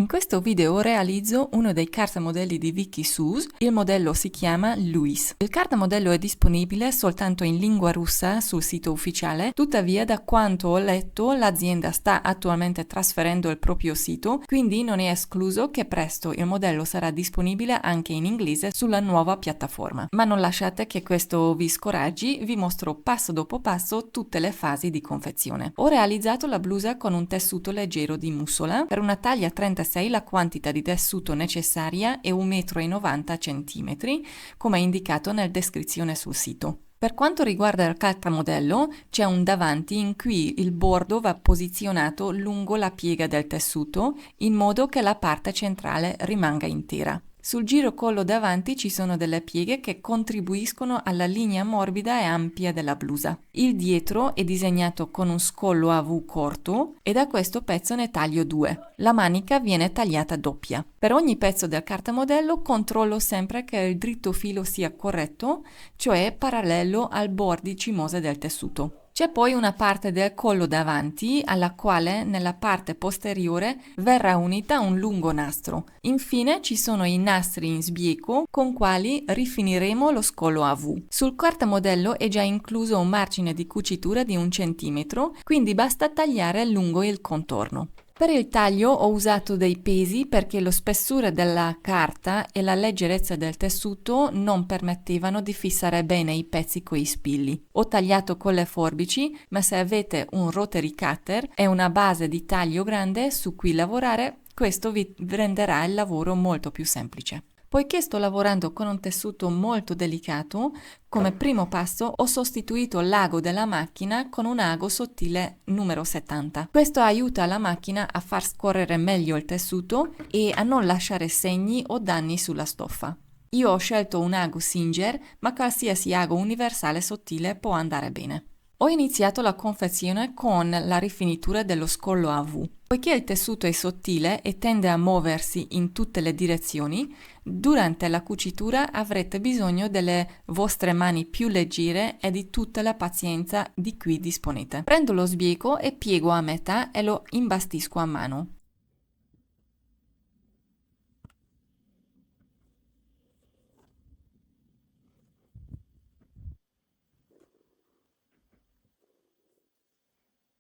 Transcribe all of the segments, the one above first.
In questo video realizzo uno dei cartamodelli di Wikisous, il modello si chiama Luis. Il cartamodello è disponibile soltanto in lingua russa sul sito ufficiale, tuttavia da quanto ho letto l'azienda sta attualmente trasferendo il proprio sito, quindi non è escluso che presto il modello sarà disponibile anche in inglese sulla nuova piattaforma. Ma non lasciate che questo vi scoraggi, vi mostro passo dopo passo tutte le fasi di confezione. Ho realizzato la blusa con un tessuto leggero di mussola, per una taglia 36 la quantità di tessuto necessaria è 1,90 m, come indicato nella descrizione sul sito. Per quanto riguarda il cartamodello, c'è un davanti in cui il bordo va posizionato lungo la piega del tessuto, in modo che la parte centrale rimanga intera. Sul girocollo davanti ci sono delle pieghe che contribuiscono alla linea morbida e ampia della blusa. Il dietro è disegnato con un scollo a V corto e da questo pezzo ne taglio 2. La manica viene tagliata doppia. Per ogni pezzo del cartamodello controllo sempre che il dritto filo sia corretto, cioè parallelo al bordi cimosa del tessuto. C'è poi una parte del collo davanti alla quale nella parte posteriore verrà unita un lungo nastro. Infine ci sono i nastri in sbieco con quali rifiniremo lo scollo a V. Sul cartamodello è già incluso un margine di cucitura di 1 centimetro, quindi basta tagliare lungo il contorno. Per il taglio ho usato dei pesi perché lo spessore della carta e la leggerezza del tessuto non permettevano di fissare bene i pezzi coi spilli. Ho tagliato con le forbici, ma se avete un rotary cutter e una base di taglio grande su cui lavorare, questo vi renderà il lavoro molto più semplice. Poiché sto lavorando con un tessuto molto delicato, come primo passo ho sostituito l'ago della macchina con un ago sottile numero 70. Questo aiuta la macchina a far scorrere meglio il tessuto e a non lasciare segni o danni sulla stoffa. Io ho scelto un ago Singer, ma qualsiasi ago universale sottile può andare bene. Ho iniziato la confezione con la rifinitura dello scollo a V. Poiché il tessuto è sottile e tende a muoversi in tutte le direzioni, durante la cucitura avrete bisogno delle vostre mani più leggere e di tutta la pazienza di cui disponete. Prendo lo sbieco e piego a metà e lo imbastisco a mano.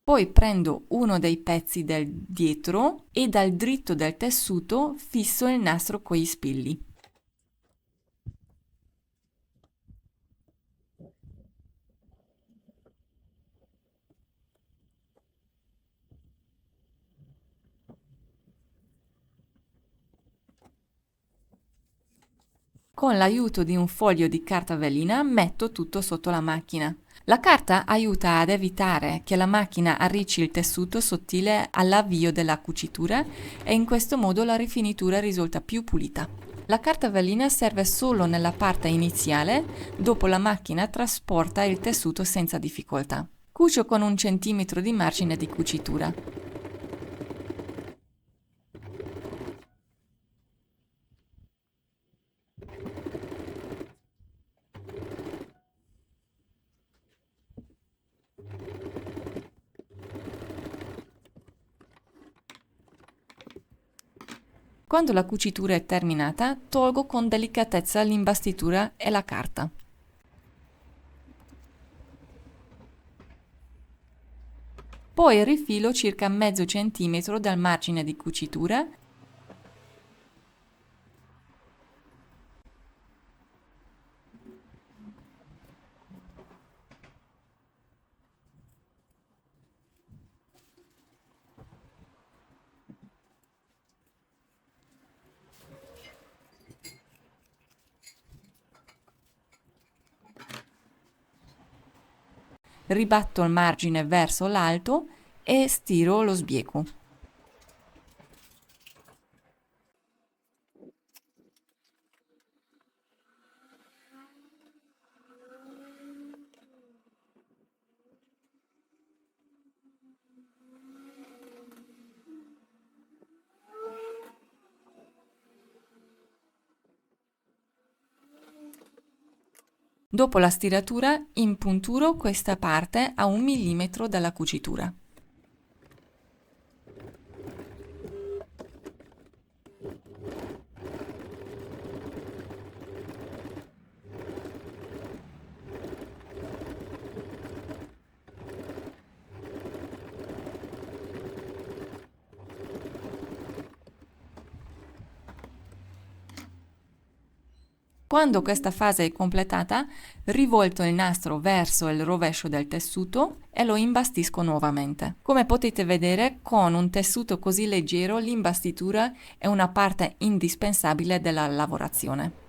Poi prendo uno dei pezzi del dietro e dal dritto del tessuto fisso il nastro con gli spilli. Con l'aiuto di un foglio di carta velina metto tutto sotto la macchina. La carta aiuta ad evitare che la macchina arricci il tessuto sottile all'avvio della cucitura e in questo modo la rifinitura risulta più pulita. La carta velina serve solo nella parte iniziale, dopo la macchina trasporta il tessuto senza difficoltà. Cucio con 1 centimetro di margine di cucitura. Quando la cucitura è terminata, tolgo con delicatezza l'imbastitura e la carta. Poi rifilo circa mezzo centimetro dal margine di cucitura . Ribatto il margine verso l'alto e stiro lo sbieco. Dopo la stiratura impunturo questa parte a 1 millimetro dalla cucitura. Quando questa fase è completata, rivolto il nastro verso il rovescio del tessuto e lo imbastisco nuovamente. Come potete vedere, con un tessuto così leggero, l'imbastitura è una parte indispensabile della lavorazione.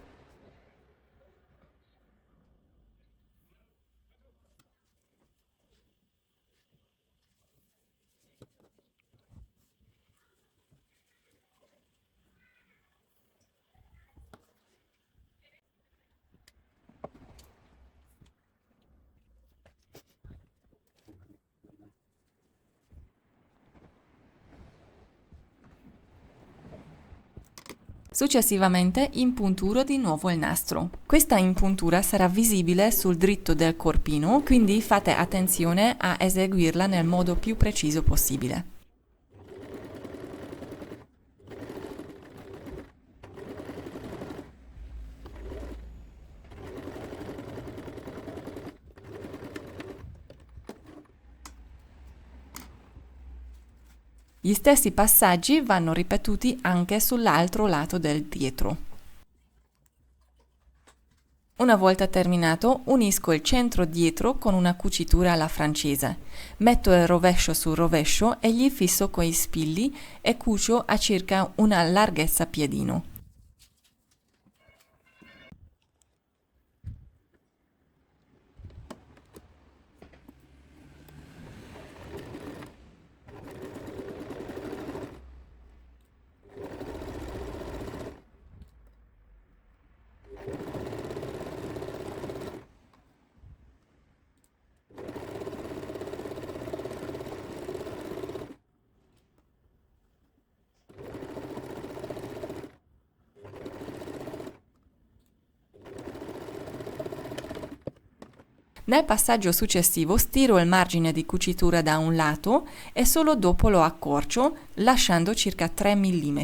Successivamente impunturo di nuovo il nastro. Questa impuntura sarà visibile sul dritto del corpino, quindi fate attenzione a eseguirla nel modo più preciso possibile. Gli stessi passaggi vanno ripetuti anche sull'altro lato del dietro. Una volta terminato, unisco il centro dietro con una cucitura alla francese. Metto il rovescio sul rovescio e gli fisso coi spilli e cucio a circa una larghezza piedino. Nel passaggio successivo stiro il margine di cucitura da un lato e solo dopo lo accorcio, lasciando circa 3 mm.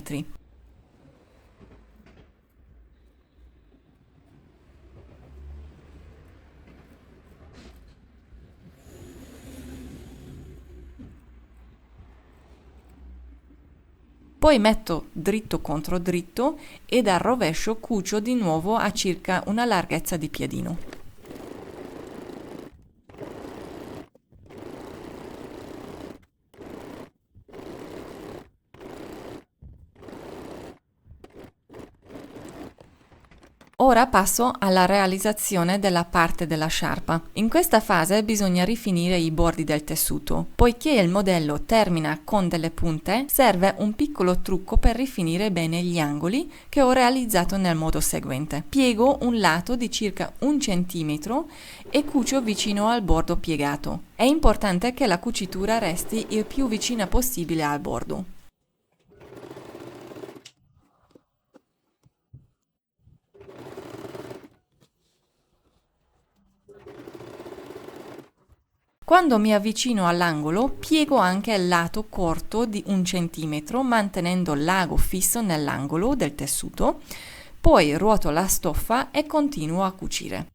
Poi metto dritto contro dritto e dal rovescio cucio di nuovo a circa una larghezza di piedino. Ora passo alla realizzazione della parte della sciarpa. In questa fase bisogna rifinire i bordi del tessuto. Poiché il modello termina con delle punte, serve un piccolo trucco per rifinire bene gli angoli che ho realizzato nel modo seguente. Piego un lato di circa 1 cm e cucio vicino al bordo piegato. È importante che la cucitura resti il più vicina possibile al bordo. Quando mi avvicino all'angolo, piego anche il lato corto di 1 cm, mantenendo l'ago fisso nell'angolo del tessuto, poi ruoto la stoffa e continuo a cucire.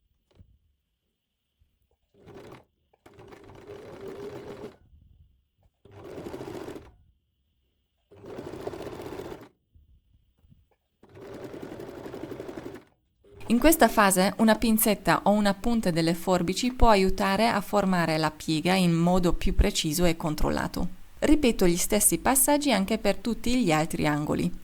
In questa fase una pinzetta o una punta delle forbici può aiutare a formare la piega in modo più preciso e controllato. Ripeto gli stessi passaggi anche per tutti gli altri angoli.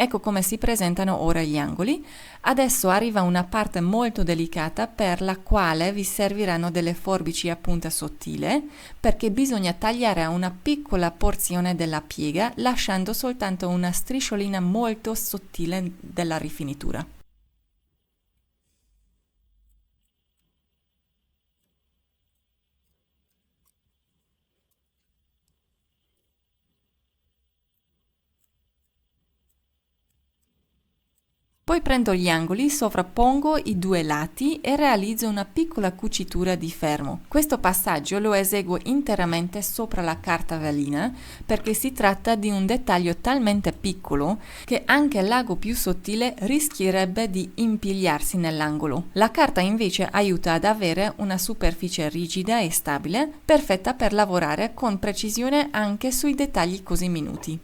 Ecco come si presentano ora gli angoli. Adesso arriva una parte molto delicata per la quale vi serviranno delle forbici a punta sottile, perché bisogna tagliare a una piccola porzione della piega, lasciando soltanto una strisciolina molto sottile della rifinitura. Poi prendo gli angoli, sovrappongo i due lati e realizzo una piccola cucitura di fermo. Questo passaggio lo eseguo interamente sopra la carta velina perché si tratta di un dettaglio talmente piccolo che anche l'ago più sottile rischierebbe di impigliarsi nell'angolo. La carta invece aiuta ad avere una superficie rigida e stabile, perfetta per lavorare con precisione anche sui dettagli così minuti.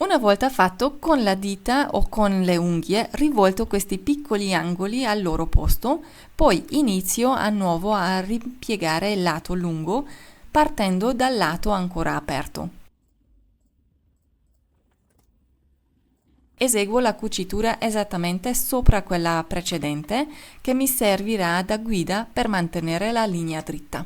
Una volta fatto, con la dita o con le unghie rivolto questi piccoli angoli al loro posto, poi inizio a nuovo a ripiegare il lato lungo partendo dal lato ancora aperto. Eseguo la cucitura esattamente sopra quella precedente che mi servirà da guida per mantenere la linea dritta.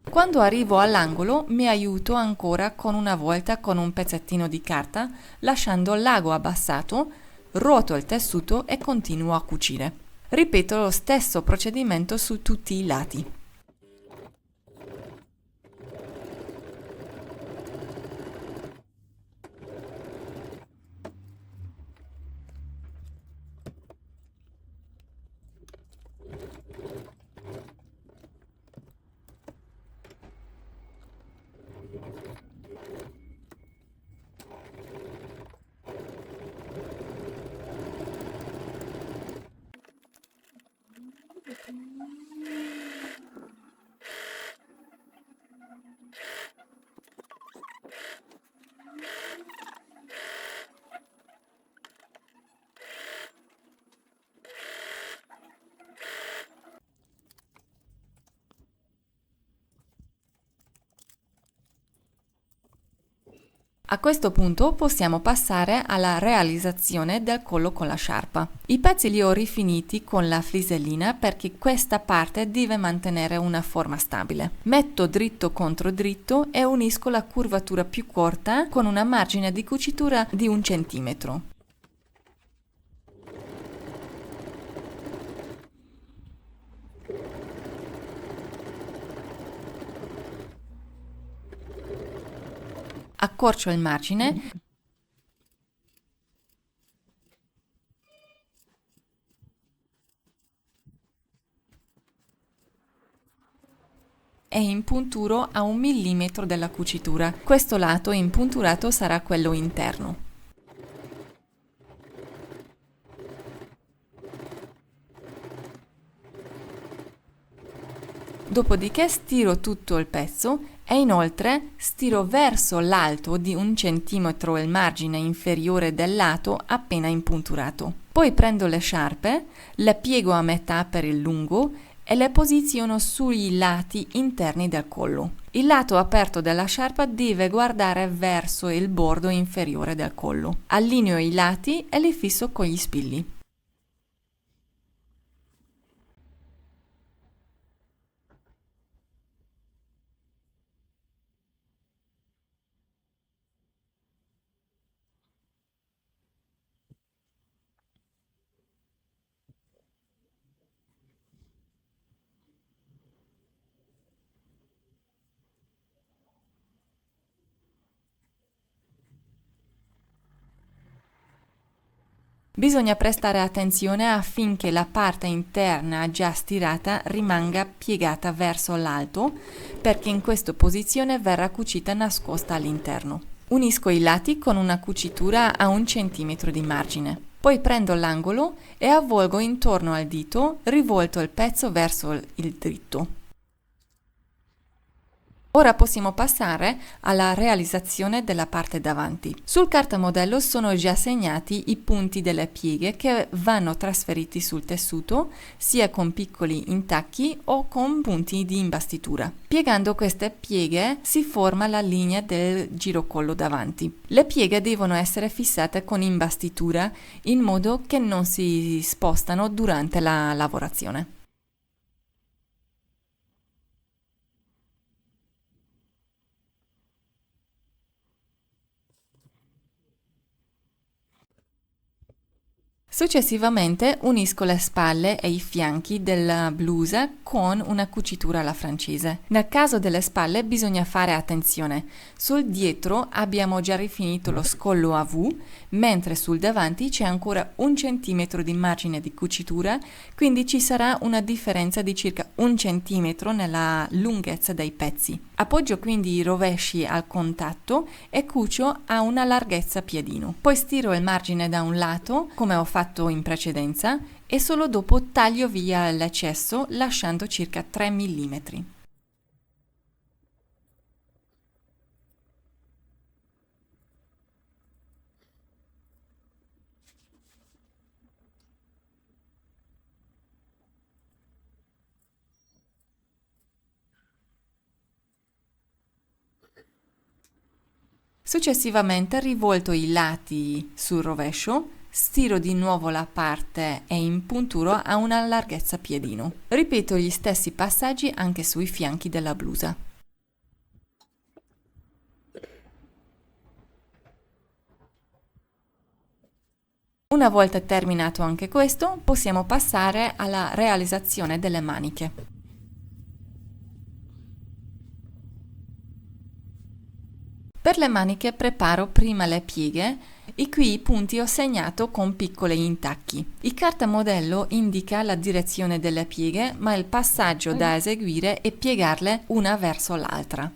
Quando arrivo all'angolo mi aiuto ancora con una volta con un pezzettino di carta, lasciando l'ago abbassato, ruoto il tessuto e continuo a cucire. Ripeto lo stesso procedimento su tutti i lati. A questo punto possiamo passare alla realizzazione del collo con la sciarpa. I pezzi li ho rifiniti con la flisellina perché questa parte deve mantenere una forma stabile. Metto dritto contro dritto e unisco la curvatura più corta con una margine di cucitura di 1 centimetro. Accorcio il margine e impunturo a 1 millimetro della cucitura. Questo lato impunturato sarà quello interno. Dopodiché stiro tutto il pezzo e inoltre stiro verso l'alto di 1 centimetro il margine inferiore del lato appena impunturato. Poi prendo le sciarpe, le piego a metà per il lungo e le posiziono sui lati interni del collo. Il lato aperto della sciarpa deve guardare verso il bordo inferiore del collo. Allineo i lati e li fisso con gli spilli. Bisogna prestare attenzione affinché la parte interna già stirata rimanga piegata verso l'alto, perché in questa posizione verrà cucita nascosta all'interno. Unisco i lati con una cucitura a 1 centimetro di margine. Poi prendo l'angolo e avvolgo intorno al dito, rivolto il pezzo verso il dritto. Ora possiamo passare alla realizzazione della parte davanti. Sul cartamodello sono già segnati i punti delle pieghe che vanno trasferiti sul tessuto, sia con piccoli intacchi o con punti di imbastitura. Piegando queste pieghe si forma la linea del girocollo davanti. Le pieghe devono essere fissate con imbastitura in modo che non si spostano durante la lavorazione. Successivamente unisco le spalle e i fianchi della blusa con una cucitura alla francese. Nel caso delle spalle bisogna fare attenzione. Sul dietro abbiamo già rifinito lo scollo a V, mentre sul davanti c'è ancora 1 centimetro di margine di cucitura, quindi ci sarà una differenza di circa 1 centimetro nella lunghezza dei pezzi. Appoggio quindi i rovesci al contatto e cucio a una larghezza piedino. Poi stiro il margine da un lato, come ho fatto in precedenza, e solo dopo taglio via l'eccesso lasciando circa 3 mm. Successivamente rivolto i lati sul rovescio, stiro di nuovo la parte e impunturo a una larghezza piedino. Ripeto gli stessi passaggi anche sui fianchi della blusa. Una volta terminato anche questo, possiamo passare alla realizzazione delle maniche. Per le maniche preparo prima le pieghe, i cui punti ho segnato con piccoli intacchi. Il cartamodello indica la direzione delle pieghe, ma il passaggio da eseguire è piegarle una verso l'altra.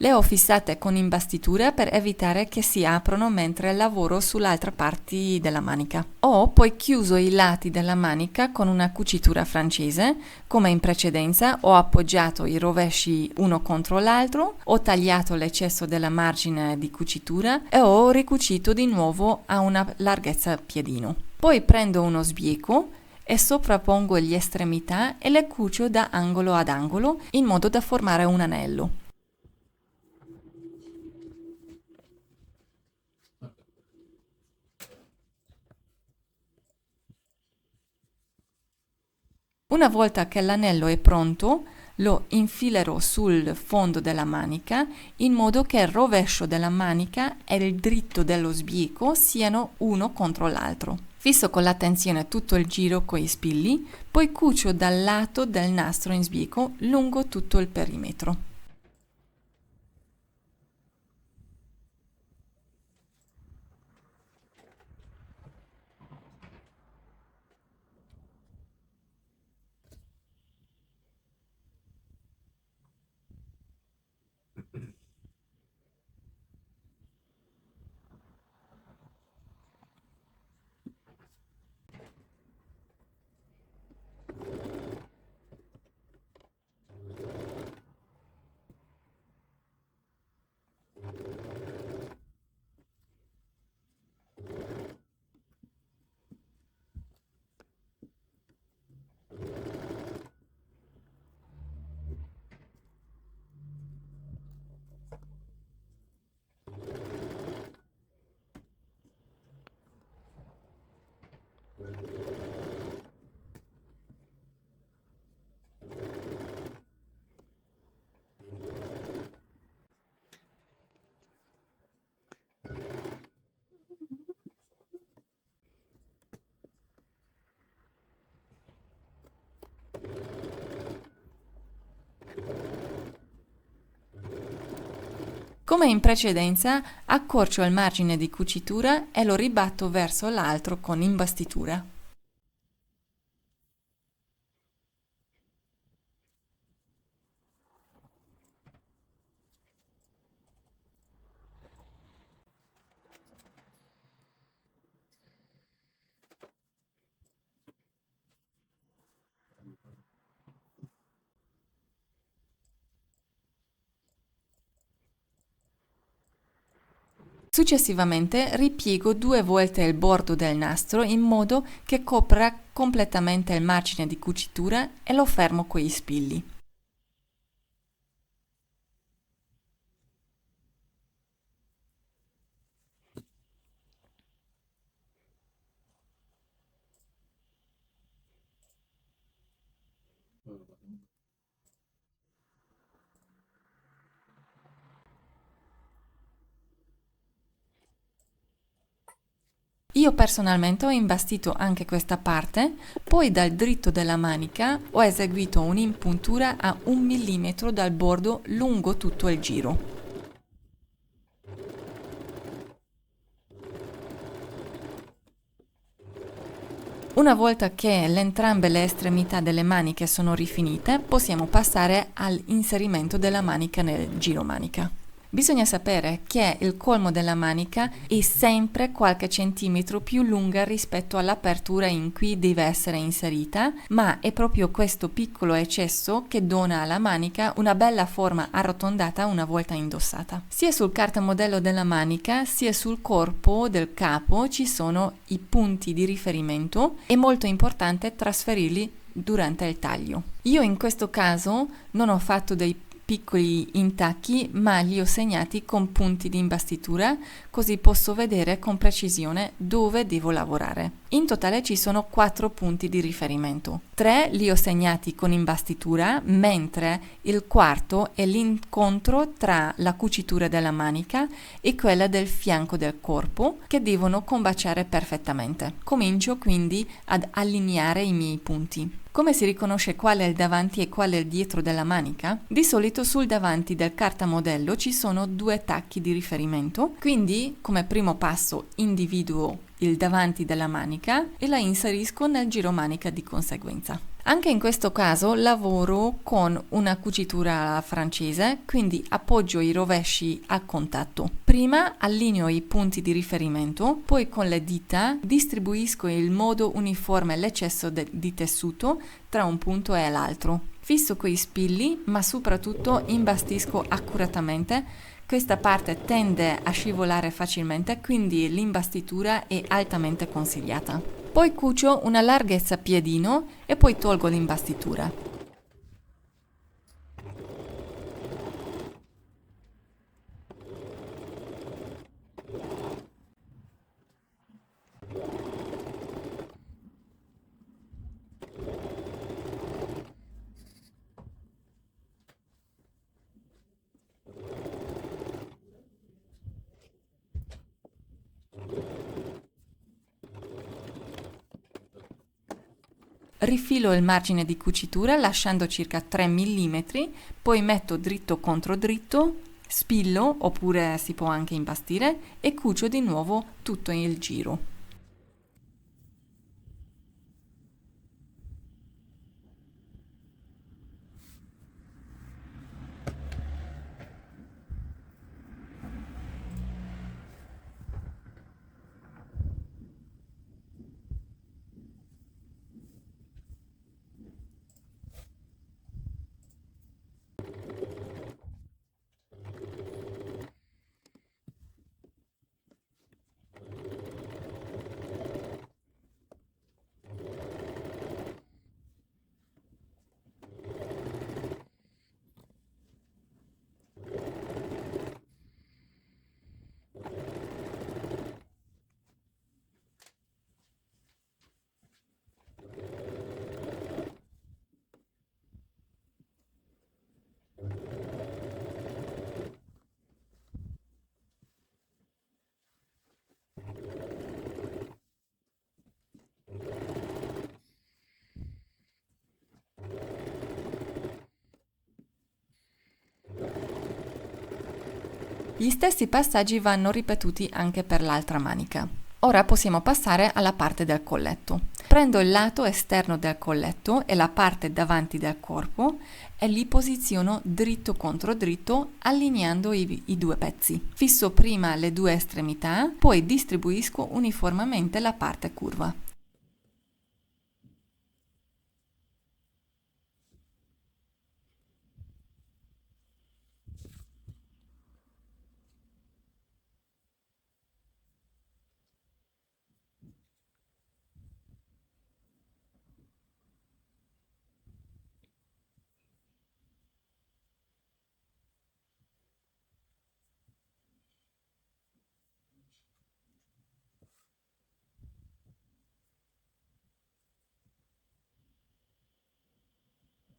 Le ho fissate con imbastitura per evitare che si aprano mentre lavoro sull'altra parte della manica. Ho poi chiuso i lati della manica con una cucitura francese. Come in precedenza, ho appoggiato i rovesci uno contro l'altro, ho tagliato l'eccesso della margine di cucitura e ho ricucito di nuovo a una larghezza piedino. Poi prendo uno sbieco e sovrappongo le estremità e le cucio da angolo ad angolo in modo da formare un anello. Una volta che l'anello è pronto, lo infilerò sul fondo della manica in modo che il rovescio della manica e il dritto dello sbieco siano uno contro l'altro. Fisso con l'attenzione tutto il giro con i spilli, poi cucio dal lato del nastro in sbieco lungo tutto il perimetro. Come in precedenza, accorcio il margine di cucitura e lo ribatto verso l'altro con imbastitura. Successivamente ripiego 2 volte il bordo del nastro in modo che copra completamente il margine di cucitura e lo fermo con gli spilli. Io personalmente ho imbastito anche questa parte, poi dal dritto della manica ho eseguito un'impuntura a 1 mm dal bordo lungo tutto il giro. Una volta che entrambe le estremità delle maniche sono rifinite, possiamo passare all'inserimento della manica nel giro manica. Bisogna sapere che il colmo della manica è sempre qualche centimetro più lunga rispetto all'apertura in cui deve essere inserita, ma è proprio questo piccolo eccesso che dona alla manica una bella forma arrotondata una volta indossata. Sia sul cartamodello della manica sia sul corpo del capo ci sono i punti di riferimento, è molto importante trasferirli durante il taglio. Io in questo caso non ho fatto dei piccoli intacchi, ma li ho segnati con punti di imbastitura, così posso vedere con precisione dove devo lavorare. In totale ci sono 4 punti di riferimento. 3 li ho segnati con imbastitura, mentre il quarto è l'incontro tra la cucitura della manica e quella del fianco del corpo, che devono combaciare perfettamente. Comincio quindi ad allineare i miei punti. Come si riconosce qual è il davanti e qual è il dietro della manica? Di solito sul davanti del cartamodello ci sono 2 tacchi di riferimento, quindi come primo passo individuo il davanti della manica e la inserisco nel giro manica di conseguenza. Anche in questo caso lavoro con una cucitura alla francese, quindi appoggio i rovesci a contatto. Prima allineo i punti di riferimento, poi con le dita distribuisco in modo uniforme l'eccesso di tessuto tra un punto e l'altro. Fisso coi spilli, ma soprattutto imbastisco accuratamente. Questa parte tende a scivolare facilmente, quindi l'imbastitura è altamente consigliata. Poi cucio una larghezza piedino e poi tolgo l'imbastitura. Rifilo il margine di cucitura lasciando circa 3 mm, poi metto dritto contro dritto, spillo oppure si può anche imbastire e cucio di nuovo tutto il giro. Gli stessi passaggi vanno ripetuti anche per l'altra manica. Ora possiamo passare alla parte del colletto. Prendo il lato esterno del colletto e la parte davanti del corpo e li posiziono dritto contro dritto allineando i 2 pezzi. Fisso prima le 2 estremità, poi distribuisco uniformemente la parte curva.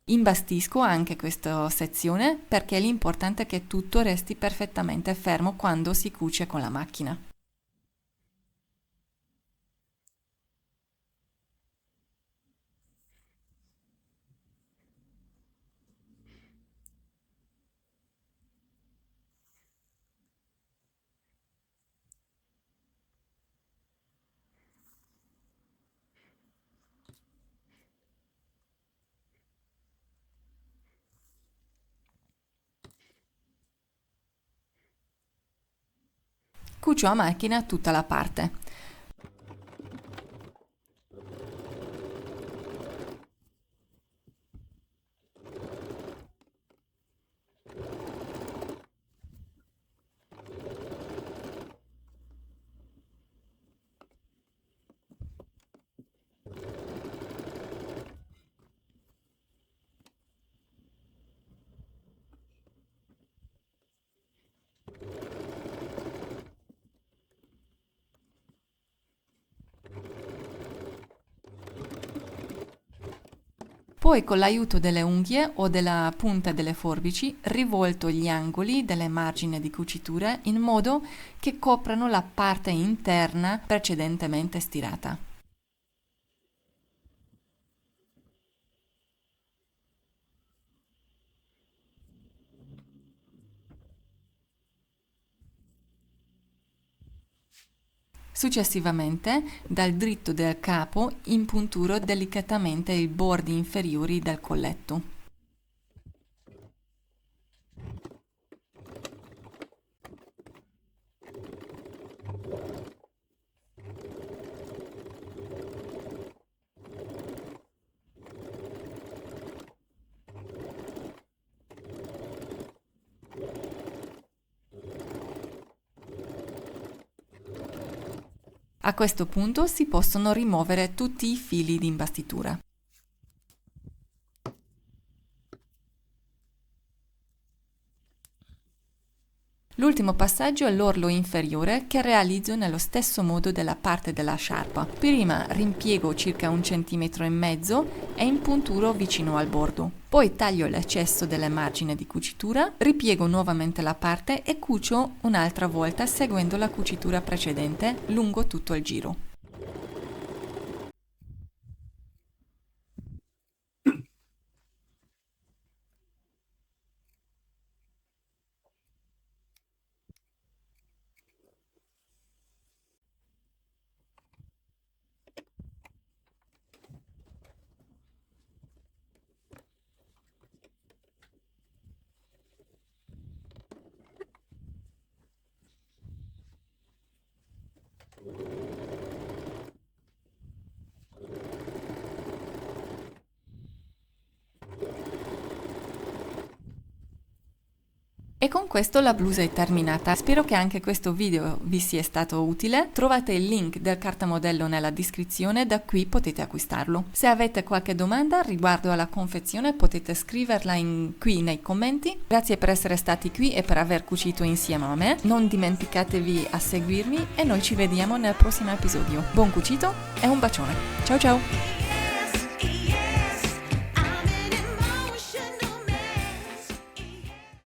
Imbastisco anche questa sezione perché l'importante è che tutto resti perfettamente fermo quando si cuce con la macchina. Cucio a macchina tutta la parte. Poi con l'aiuto delle unghie o della punta delle forbici rivolto gli angoli delle margini di cucitura in modo che coprano la parte interna precedentemente stirata. Successivamente, dal dritto del capo impunturo delicatamente i bordi inferiori del colletto. A questo punto si possono rimuovere tutti i fili di imbastitura. L'ultimo passaggio è l'orlo inferiore che realizzo nello stesso modo della parte della sciarpa. Prima rimpiego circa 1,5 cm e impunturo vicino al bordo. Poi taglio l'eccesso delle margini di cucitura, ripiego nuovamente la parte e cucio un'altra volta seguendo la cucitura precedente lungo tutto il giro. E con questo la blusa è terminata. Spero che anche questo video vi sia stato utile. Trovate il link del cartamodello nella descrizione, da qui potete acquistarlo. Se avete qualche domanda riguardo alla confezione potete scriverla qui nei commenti. Grazie per essere stati qui e per aver cucito insieme a me. Non dimenticatevi a seguirmi e noi ci vediamo nel prossimo episodio. Buon cucito e un bacione. Ciao ciao!